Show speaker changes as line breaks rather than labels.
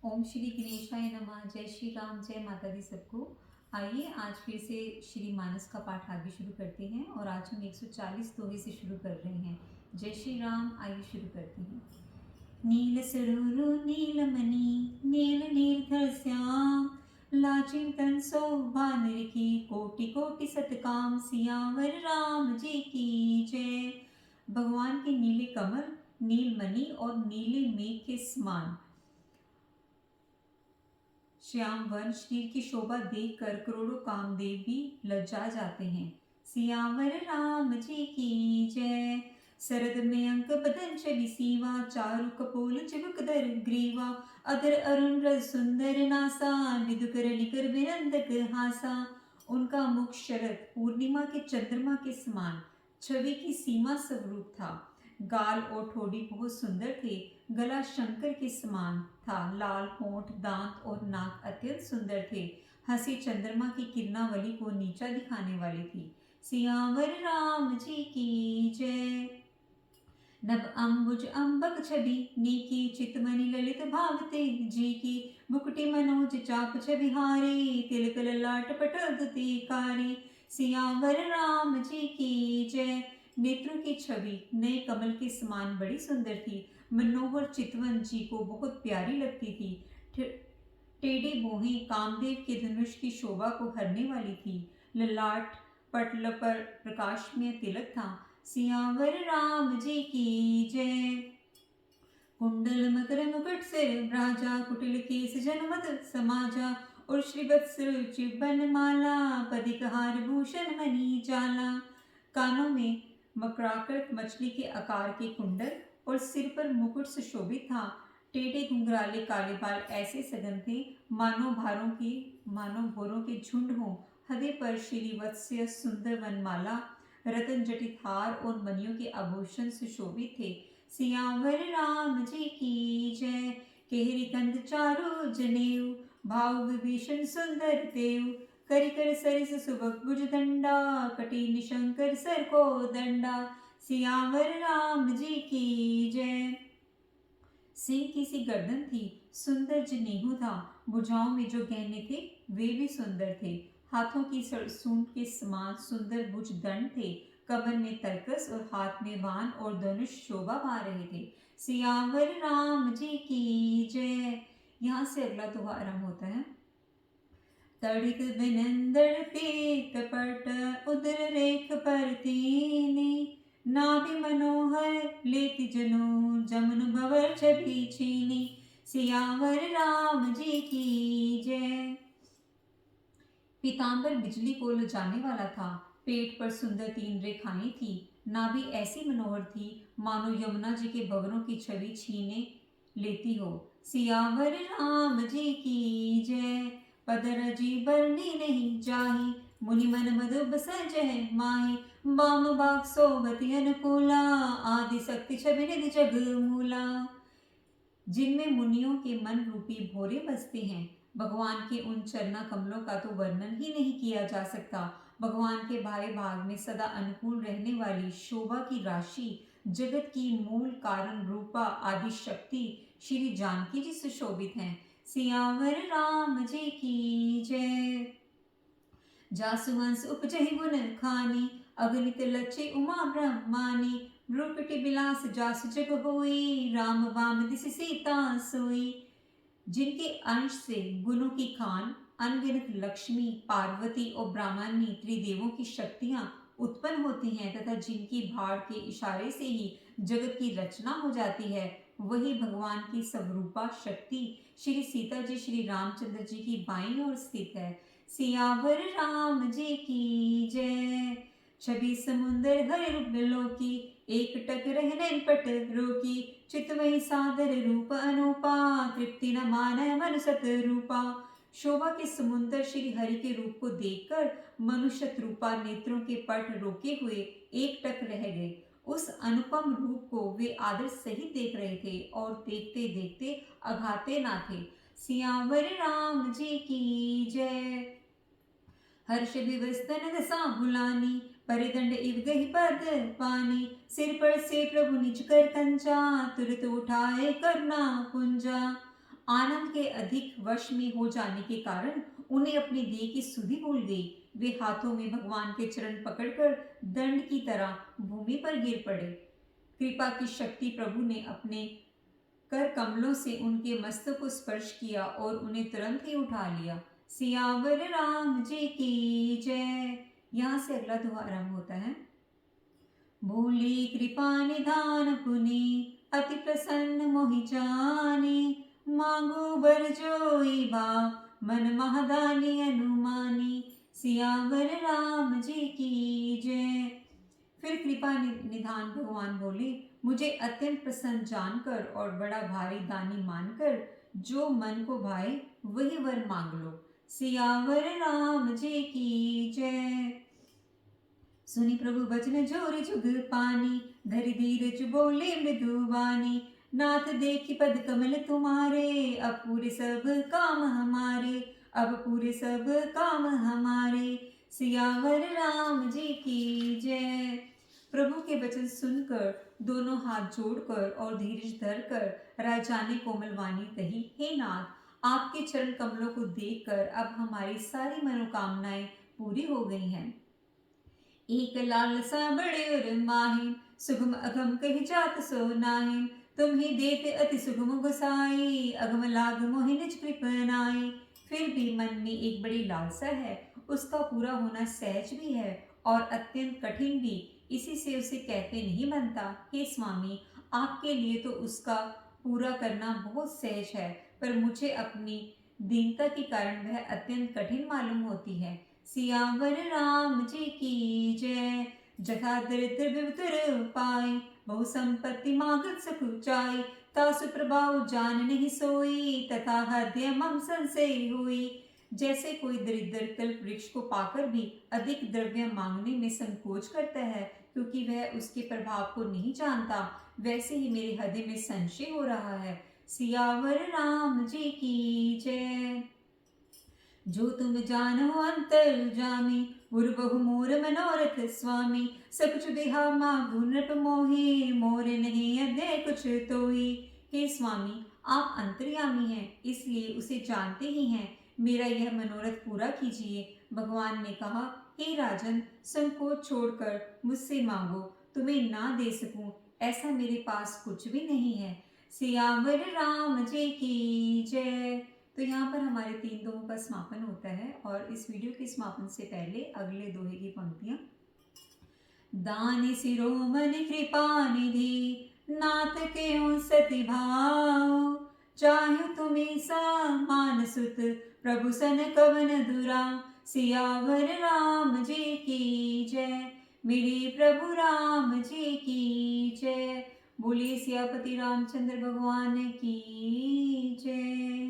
ओम श्री गणेशाय नमः। जय श्री राम, जय माता दी सबको। आइए आज फिर से श्री मानस का पाठ आगे शुरू करते हैं और आज हम 140 दोहे से शुरू कर रहे हैं। जय श्री राम। आइए शुरू करते हैं। नील सरोरु नीलमणि नील निर्धर श्याम, लाचिन तन शोभा निरखी कोटि कोटि सतकाम। सियावर राम जी की जय। भगवान के नीले कमल, नीलमणि और नीले मेघ के समान श्याम वन शरीर की शोभा देखकर करोड़ों कामदेव भी लज्जा जाते हैं। सियावर राम जी की जय। शरद में अंक बदन छवि सीवा, चारु कपोल चिबुक दर ग्रीवा। अधर अरुण रस सुंदर नासा, विदु कर लिकर विनंदक हासा। उनका मुख शरद पूर्णिमा के चंद्रमा के समान छवि की सीमा स्वरूप था। गाल और ठोड़ी बहुत सुंदर थे। गला शंकर के समान था। लाल होंठ, दांत और नाक अत्यंत सुंदर थे। हंसी चंद्रमा की किरणावली को नीचा दिखाने वाली थी। सियावर राम जी की जय। नभ अंबुज अंबक छवि नीकी, चितमणि ललित भावते जी की। मुकुटि मनोज चाप छविहारी, तिलक ललाट पटल दुति कारी। सियावर राम जी की जय। नेत्रों की छवि नए कमल के समान बड़ी सुंदर थी। मनोहर चितवन जी को बहुत प्यारी लगती थी। टेढ़ी भौहें कामदेव के धनुष की शोभा को हरने वाली थी। ललाट पटल पर प्रकाशमय तिलक था। सियावर राम जी की जय। कुंडल मकर मुकुट सिर राजा, कुटिल केस जनमत समाजा। और श्रीवत्स चिबन माला, पदिक हार भूषण मणि जाला। कानों में मकराकृत मछली के आकार के कुंडल और सिर पर मुकुट सुशोभित था। टेढ़े घुंघराले काले बाल ऐसे सघन थे मानो भोरों के झुंड हों। हृदय पर श्रीवत्स्य सुंदर वनमाला, रतन जटित हार और मणियों के आभूषण सुशोभित थे। सियावर राम जी की जय। केहरी कंद चारु जनेऊ, भाव विभीषण सुंदर तेऊ। करि कर सरिस सुबक भुज दंडा, कटी निशंकर सर को दंडा। सियावर राम जी की जय। सिंह की सी गर्दन थी, सुंदर जनेऊ था। भुजाओं में जो गहने थे वे भी सुंदर थे। हाथों की सूंड के समान सुंदर भुज दंड थे। कमर में तरकस और हाथ में बाण और धनुष शोभा पा रहे थे। सियावर राम जी की जय। यहाँ से अगला दोहा आरंभ होता है। तड़ित बिनंदर पीत पट, उदर रेख पर तीनी। नाभि मनोहर लेति जनु, जमुन भवर छवि छीनी। सियावर राम जी की जय। पीतांबर बिजली को लजाने वाला था। पेट पर सुंदर 3 रेखाएं थी। नाभि ऐसी मनोहर थी मानो यमुना जी के भवनों की छवि छीने लेती हो। सियावर राम जी की जय। पदर जी बरनी नहीं जाही, मुनि मन मधुब सजह माही। बाम बाग सोबति अनुकूला, आदि शक्ति छवि निधि जग मूला। जिनमें मुनियों के मन रूपी भोरे बसते हैं। भगवान के उन चरना कमलों का तो वर्णन ही नहीं किया जा सकता। भगवान के बाएं भाग में सदा अनुकूल रहने वाली शोभा की राशि, जगत की मूल कारण रूपा आदि शक्ति श्री जानकी जी सुशोभित हैं। सियावर राम जी की जय। जासुवंश उपजहि गुण खानी, अगणित लच्छे उमा ब्रह्मानी। भ्रुकुटि बिलास जासु जग होई, राम वाम दिसि सीता सोई। जिनके अंश से गुणों की खान, अनगिनत लक्ष्मी, पार्वती और ब्राह्मणी त्रिदेवों की शक्तियां उत्पन्न होती हैं तथा जिनकी भाड़ के इशारे से ही जगत की रचना हो जाती है, वही भगवान की स्वरूपा शक्ति श्री सीता जी श्री रामचंद्र जी की बाईं ओर स्थित है। सियावर राम जी की जय। छवि समुंदर हर रूप लोकी, एक टक रहने पट रोकी। चितवई सादर रूप अनुपा, तृप्ति न मान मनुसत रूपा। शोभा के समुंदर श्री हरि के रूप को देखकर मनुष्य रूपा नेत्रों के पट रोके हुए एक टक रह गए। उस अनुपम रूप को वे आदर सहित देख रहे थे और देखते देखते अघाते ना थे। सियावर राम जी की जय। हर्ष विवस्तन दशा भुलानी, परिदंड इव गही पद पानी। सिर पर से प्रभु निज कर कंचा, तुरत उठाए करुणा पुंजा। आनंद के अधिक वश में हो जाने के कारण उन्हें अपनी देह की सुधि भूल गई। वे हाथों में भगवान के चरण पकड़कर दंड की तरह भूमि पर गिर पड़े। कृपा की शक्ति प्रभु ने अपने कर कमलों से उनके मस्तक को स्पर्श किया और उन्हें तुरंत ही उठा लिया। सियावर राम जी की जय। यहाँ से अगला दोहा आरंभ होता है। भूली कृपा निधान पुनि अति प्रसन्न मोहि जानी, मांगो बर जोई बा मन महदानी अनुमानी। सियावर राम जी की जय। फिर कृपा निधान भगवान बोले, मुझे अत्यंत प्रसन्न जानकर और बड़ा भारी दानी मानकर जो मन को भाए वही वर मांग लो। सियावर राम जी की जय। सुनी प्रभु बचन जोर जुग पानी, धरि धीरज बोले मृदुवानी। नाथ देखी पद कमल तुम्हारे, अब पूरे सब काम हमारे, अब पूरे सब काम हमारे। सियावर राम जी की जय। प्रभु के वचन सुनकर दोनों हाथ जोड़कर और धीरज धरकर राजा ने कोमल वाणी कही, हे नाथ, आपके चरण कमलों को देखकर अब हमारी सारी मनोकामनाएं पूरी हो गई हैं। एक लालसा बड़े और माहिम, सुगम अगम कही जात सो नाहिम। तुम ही देते अति सुगम गुसाई, अगम लाग मोहि निज कृपनाई। फिर भी मन में एक बड़ी लालसा है, उसका पूरा होना सहज भी है और अत्यंत कठिन भी, इसी से उसे कहते नहीं बनता। हे स्वामी, आपके लिए तो उसका पूरा करना बहुत सहज है, पर मुझे अपनी दीनता के कारण वह अत्यंत कठिन मालूम होती है। सियावर राम जी की जय। जथा दरिद्र विवतर पाई, बहु संपत्ति मागत सुख चाई। तासु प्रभाव जान नहीं सोई, तथा हृदय मम संशय हुई। जैसे कोई दरिद्र कल्प वृक्ष को पाकर भी अधिक द्रव्य मांगने में संकोच करता है, क्योंकि वह उसके प्रभाव को नहीं जानता, वैसे ही मेरे हृदय में संशय हो रहा है। सियावर राम जी की जय। जो तुम जानो अंतर जामी, बहु मोर मनोरथ स्वामी। सब कुछ देहा मागु नृप मोहि, मोरे नहीं अदे कुछ तोई। हे स्वामी, आप अंतर्यामी हैं, इसलिए उसे जानते ही हैं। मेरा यह मनोरथ पूरा कीजिए। भगवान ने कहा, हे राजन, संकोच छोड़कर मुझसे मांगो, तुम्हें ना दे सकूं ऐसा मेरे पास कुछ भी नहीं है। सियावर राम जी की जय। तो यहाँ पर हमारे 3 दोहों का समापन होता है और इस वीडियो के समापन से पहले अगले दोहे की पंक्तियां। दानी शिरोमणि कृपा निधि, नाथ के हो सति भाव। चाहु तुम्हें समान सुत, प्रभु सन कवन दुराव। सियावर राम जी की जय। मेरे प्रभु राम जी की जय। बोलिए सियापति रामचंद्र भगवान की जय।